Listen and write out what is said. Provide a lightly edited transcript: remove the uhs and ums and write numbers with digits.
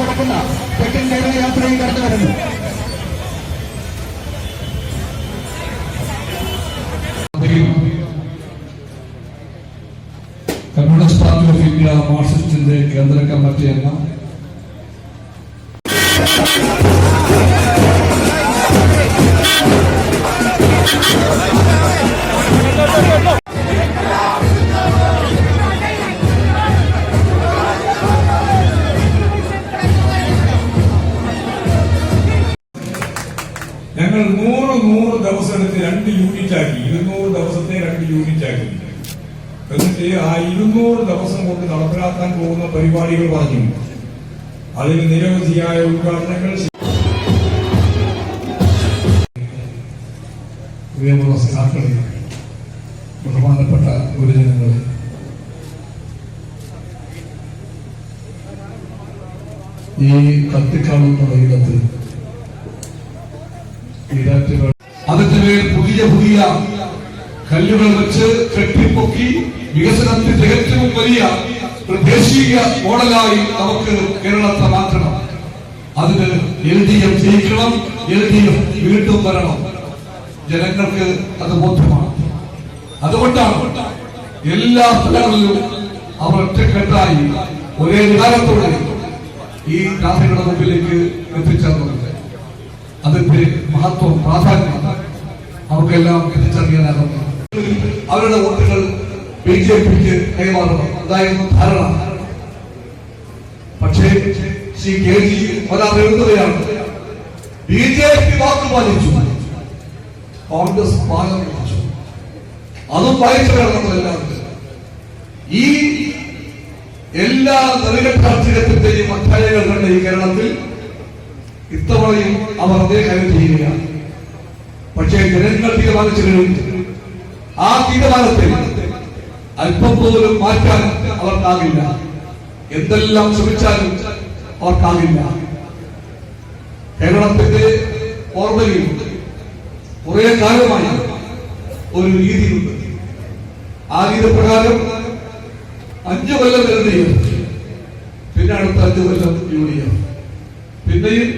കൊടുക്കുന്ന തെക്കൻ കേരള യാത്രയിൽ കടന്നു വരുന്നു. കമ്മ്യൂണിസ്റ്റ് പാർട്ടി ഓഫ് ഇന്ത്യ മാർക്സിസ്റ്റിന്റെ കേന്ദ്ര കമ്മിറ്റി അംഗം ഞങ്ങൾ 100 ദിവസം എടുത്ത് 2 യൂണിറ്റ് ആക്കി. 200 ദിവസത്തെ 2 യൂണിറ്റ് ആക്കി. എന്നിട്ട് ആ 200 ദിവസം കൊണ്ട് നടപ്പിലാക്കാൻ പോകുന്ന പരിപാടികൾ പറഞ്ഞു. അതിന് നിരവധിയായ ഉദ്ഘാടനങ്ങൾ സഹാക്കളെ, ബഹുമാനപ്പെട്ട ഗുരുജനങ്ങളെ, ഈ കത്തിക്കാളുന്ന വെയിലത്ത് അതിന്മേൽ പുതിയ പുതിയ കല്ലുകൾ വെച്ച് കെട്ടിപ്പൊക്കി വികസനത്തിൽ ഏറ്റവും വലിയ ഒരു ദേശീയ മോഡലായി നമുക്ക് കേരളത്തെ മാറ്റണം. അതിന് LDF ജയിക്കണം, LDF വീണ്ടും വരണം. ജനങ്ങൾക്ക് അത് ബോധ്യമാണ്. അതുകൊണ്ടാണ് എല്ലാ സ്ഥലങ്ങളിലും അവർ ഒറ്റക്കെട്ടായി ഒരേ വികാരത്തോടെ ഈ രാത്രികളുടെ മുമ്പിലേക്ക് എത്തിച്ചേർന്നത്. അതിന്റെ മഹത്വം, പ്രാധാന്യം അവർക്കെല്ലാം എത്തിച്ചറിയാനാകുന്നു. അവരുടെ വോട്ടുകൾ BJPക്ക് കൈമാറണം, അതായിരുന്നു ധാരണ. പക്ഷേ ശ്രീ KG എഴുതുകയാണ്, BJP വാക്ക് പാലിച്ചു, കോൺഗ്രസ് പാലം പാലിച്ചു. അതും വായിച്ചു വേണമെന്നല്ലാതെ ഈ എല്ലാ നെറുകെട്ടാർജികത്തിന്റെയും അധ്യായങ്ങൾ കണ്ട ഈ കേരളത്തിൽ ഇത്തവണയും അവർ അതേ കാര്യം ചെയ്യുകയാണ്. പക്ഷേ ജനങ്ങൾ തീരുമാനിച്ചു കഴിഞ്ഞു. ആ തീരുമാനത്തെ അല്പം പോലും മാറ്റാൻ അവർക്കാകില്ല. എന്തെല്ലാം ശ്രമിച്ചാലും അവർക്കാകില്ല. കേരളത്തിന്റെ ഓർമ്മയിൽ കുറെ കാലമായി ഒരു രീതിയുണ്ട്. ആ രീതി പ്രകാരം 5 കൊല്ലം LDF, പിന്നെ അടുത്ത 5 കൊല്ലം UDF, പിന്നെയും